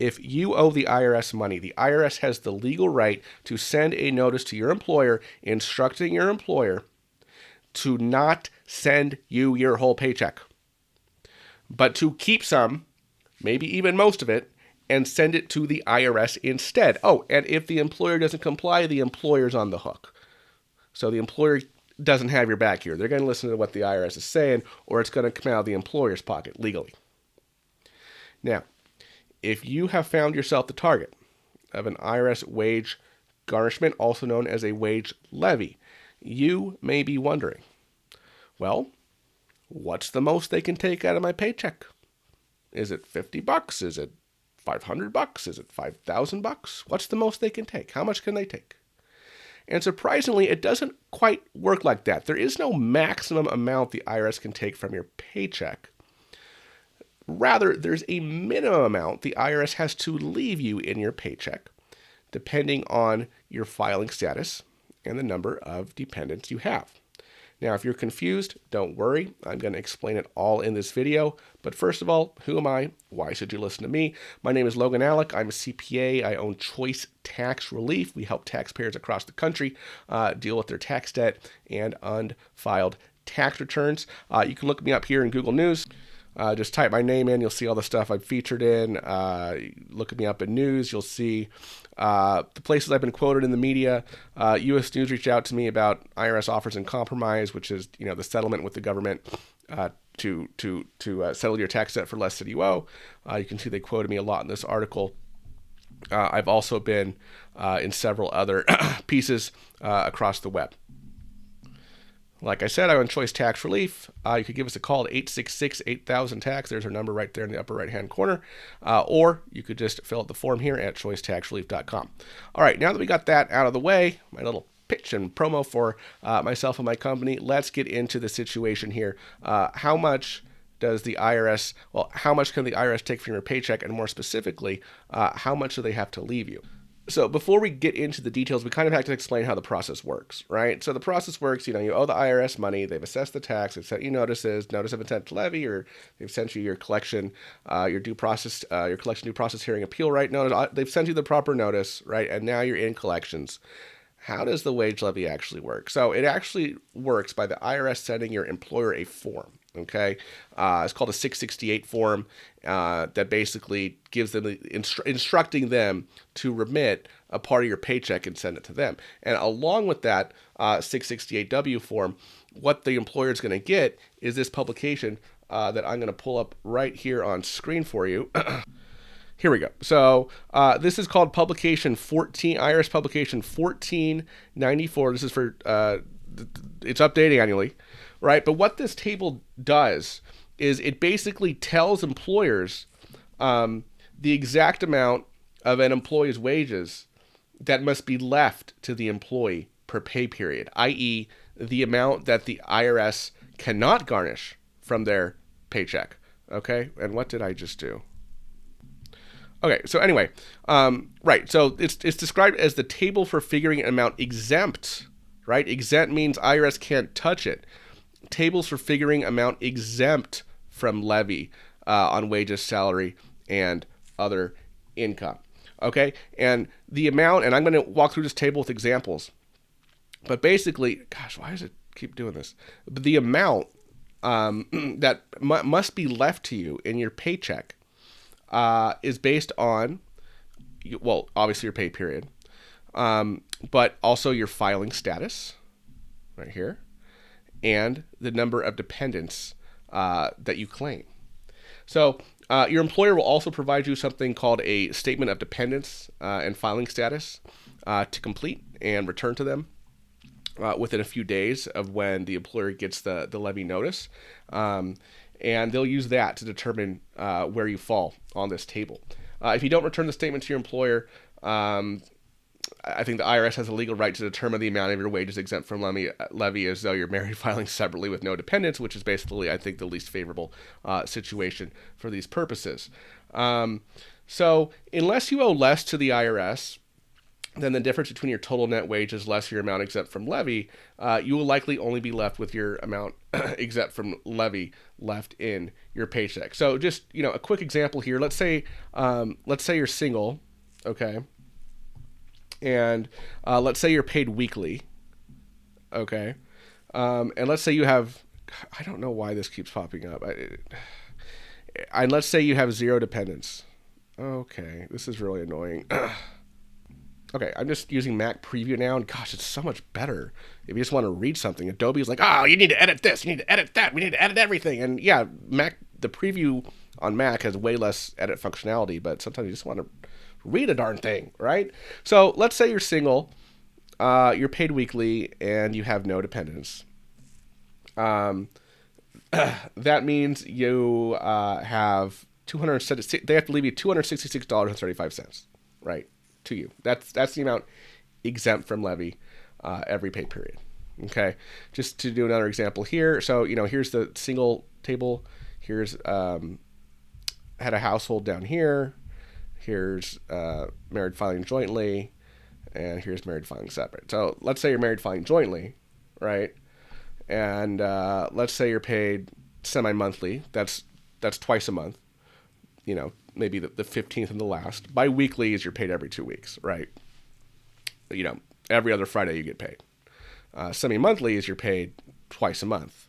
if you owe the IRS money, the IRS has the legal right to send a notice to your employer instructing your employer to not send you your whole paycheck, but to keep some, maybe even most of it, and send it to the IRS instead. Oh, and if the employer doesn't comply, the employer's on the hook. So the employer doesn't have your back here. They're going to listen to what the IRS is saying, or it's going to come out of the employer's pocket legally. Now, if you have found yourself the target of an IRS wage garnishment, also known as a wage levy, you may be wondering, well, what's the most they can take out of my paycheck? Is it $50? Is it $500? Is it $5,000? What's the most they can take? How much can they take? And surprisingly, it doesn't quite work like that. There is no maximum amount the IRS can take from your paycheck. Rather, there's a minimum amount the IRS has to leave you in your paycheck, depending on your filing status and the number of dependents you have. Now, if you're confused, don't worry. I'm going to explain it all in this video. But first of all, who am I? Why should you listen to me? My name is Logan Alec. I'm a CPA. I own Choice Tax Relief. We help taxpayers across the country deal with their tax debt and unfiled tax returns. You can look me up here in Google News. Just type my name in. You'll see all the stuff I've featured in. Look me up in news. You'll see the places I've been quoted in the media. U.S. News reached out to me about IRS offers in compromise, which is the settlement with the government to settle your tax debt for less than you owe. You can see they quoted me a lot in this article. I've also been in several other pieces across the web. Like I said, I own Choice Tax Relief. You could give us a call at 866-8000-TAX. There's our number right there in the upper right-hand corner. Or you could just fill out the form here at choicetaxrelief.com. All right, now that we got that out of the way, my little pitch and promo for myself and my company, let's get into the situation here. How much does the IRS, how much can the IRS take from your paycheck? And more specifically, how much do they have to leave you? So before we get into the details, we kind of have to explain how the process works, right? So the process works, you owe the IRS money, they've assessed the tax, they've sent you notices, notice of intent to levy, or they've sent you your collection, your collection due process hearing appeal right notice. They've sent you the proper notice, right? And now you're in collections. How does the wage levy actually work? So it actually works by the IRS sending your employer a form. Okay, it's called a 668 form that basically gives them instructing them to remit a part of your paycheck and send it to them. And along with that 668W form, what the employer is going to get is this publication that I'm going to pull up right here on screen for you. Here we go. So this is called Publication 14, IRS Publication 1494. This is for it's updating annually. Right, but what this table does is it basically tells employers the exact amount of an employee's wages that must be left to the employee per pay period, i.e. the amount that the IRS cannot garnish from their paycheck. Okay, and what did I just do? Okay, so anyway, right, so it's described as the table for figuring an amount exempt, right? Exempt means IRS can't touch it. Tables for figuring amount exempt from levy on wages, salary, and other income. Okay, and the amount, and I'm going to walk through this table with examples, but basically, gosh, why does it keep doing this? The amount that must be left to you in your paycheck is based on, obviously your pay period, but also your filing status, right here, and the number of dependents that you claim. So your employer will also provide you something called a statement of dependence and filing status to complete and return to them within a few days of when the employer gets the levy notice. And they'll use that to determine where you fall on this table. If you don't return the statement to your employer, I think the IRS has a legal right to determine the amount of your wages exempt from levy as though you're married filing separately with no dependents, which is basically, I think, the least favorable situation for these purposes. So unless you owe less to the IRS then the difference between your total net wages less your amount exempt from levy, you will likely only be left with your amount exempt from levy left in your paycheck. So just, a quick example here. Let's say you're single, okay, and let's say you're paid weekly, okay, and let's say you have, I don't know why this keeps popping up, and let's say you have zero dependents. Okay, this is really annoying. Okay, I'm just using Mac Preview now, and gosh, it's so much better. If you just want to read something, Adobe's like, oh, you need to edit this, you need to edit that, we need to edit everything. And yeah, the preview on Mac has way less edit functionality, but sometimes you just want to read a darn thing, right? So let's say you're single, you're paid weekly, and you have no dependents. That means you have they have to leave you $266.35, right? To you. That's the amount exempt from levy every pay period. Okay, just to do another example here. So here's the single table. Here's had a household down here. Here's married filing jointly, and here's married filing separate. So let's say you're married filing jointly, right? And let's say you're paid semi-monthly. That's twice a month. Maybe the 15th and the last. Bi-weekly is you're paid every 2 weeks, right? Every other Friday you get paid. Semi-monthly is you're paid twice a month.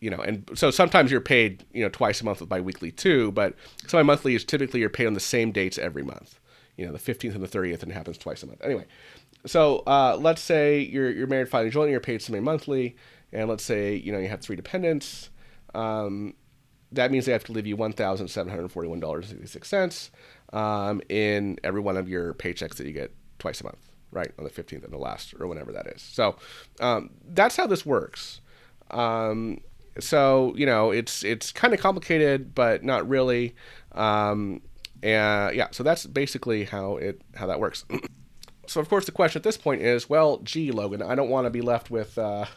And so sometimes you're paid, twice a month with bi-weekly too, but semi-monthly is typically you're paid on the same dates every month. The 15th and the 30th, and it happens twice a month. Anyway, so let's say you're married filing jointly, you're paid semi-monthly, and let's say, you have 3 dependents. That means they have to leave you $1,741.66 in every one of your paychecks that you get twice a month, right? On the 15th and the last, or whenever that is. So that's how this works. So it's kind of complicated, but not really. So that's basically how that works. So of course the question at this point is, well, gee, Logan, I don't want to be left with, I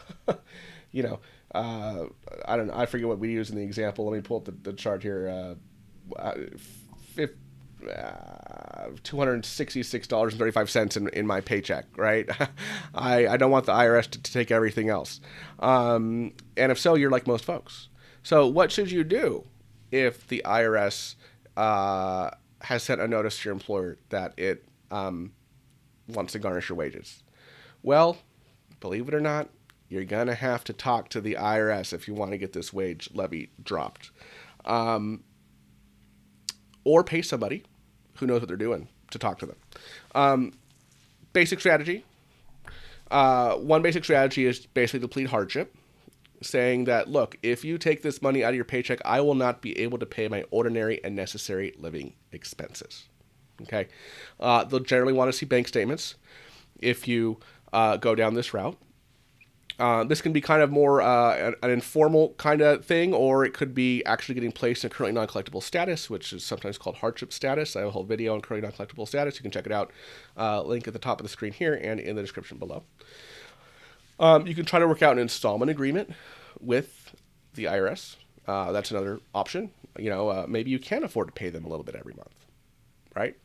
don't know. I forget what we use in the example. Let me pull up the chart here. $266.35 in my paycheck, right? I don't want the IRS to take everything else. And if so, you're like most folks. So what should you do if the IRS has sent a notice to your employer that it wants to garnish your wages? Well, believe it or not, you're going to have to talk to the IRS if you want to get this wage levy dropped. Or pay somebody who knows what they're doing to talk to them. Basic strategy. One basic strategy is basically to plead hardship, saying that, look, if you take this money out of your paycheck, I will not be able to pay my ordinary and necessary living expenses. Okay? They'll generally want to see bank statements if you go down this route. This can be kind of more an informal kind of thing, or it could be actually getting placed in currently non-collectible status, which is sometimes called hardship status. I have a whole video on currently non-collectible status. You can check it out. Link at the top of the screen here and in the description below. You can try to work out an installment agreement with the IRS. That's another option. Maybe you can afford to pay them a little bit every month, right?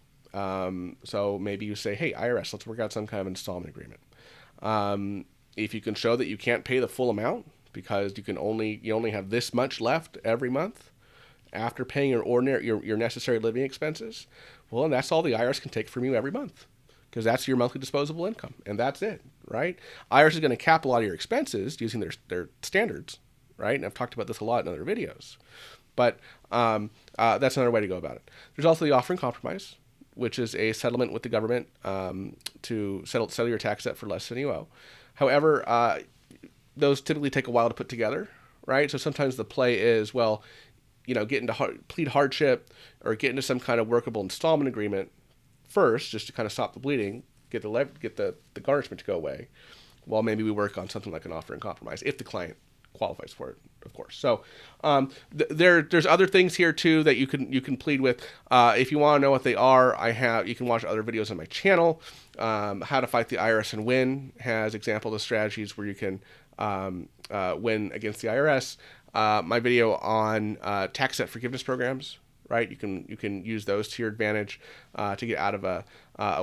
So maybe you say, hey, IRS, let's work out some kind of installment agreement. If you can show that you can't pay the full amount because you only have this much left every month after paying your necessary living expenses, well, and that's all the IRS can take from you every month, because that's your monthly disposable income, and that's it, right? IRS is going to cap a lot of your expenses using their standards, right? And I've talked about this a lot in other videos, but that's another way to go about it. There's also the offer in compromise, which is a settlement with the government to settle your tax debt for less than you owe. However, those typically take a while to put together, right? So sometimes the play is, well, get into plead hardship or get into some kind of workable installment agreement first, just to kind of stop the bleeding, get the garnishment to go away, while maybe we work on something like an offer in compromise if the client qualifies for it, of course. So there's other things here too that you can plead with. If you want to know what they are, you can watch other videos on my channel. How to Fight the IRS and Win has example of strategies where you can win against the IRS. My video on tax debt forgiveness programs, right? You can use those to your advantage to get out of a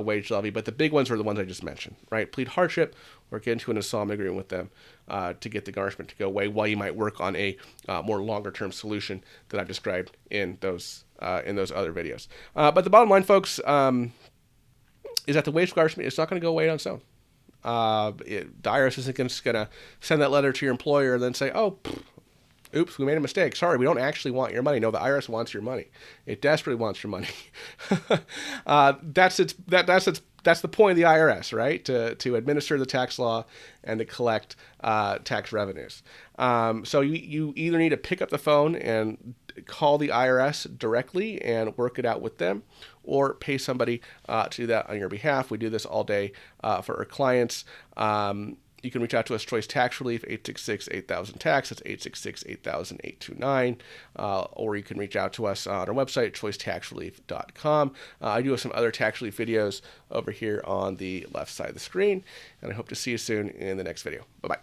wage levy. But the big ones are the ones I just mentioned, right? Plead hardship or get into an installment agreement with them to get the garnishment to go away, while you might work on a more longer-term solution that I've described in those other videos. But the bottom line, folks, is that the wage garnishment is not going to go away on its own. The IRS isn't just going to send that letter to your employer and then say, oh, oops, we made a mistake. Sorry, we don't actually want your money. No, the IRS wants your money. It desperately wants your money. That's the point of the IRS, right? To administer the tax law and to collect tax revenues. So you either need to pick up the phone and call the IRS directly and work it out with them, or pay somebody to do that on your behalf. We do this all day for our clients. You can reach out to us, Choice Tax Relief, 866-8000-TAX. That's 866-8000-829. Or you can reach out to us on our website, choicetaxrelief.com. I do have some other tax relief videos over here on the left side of the screen, and I hope to see you soon in the next video. Bye-bye.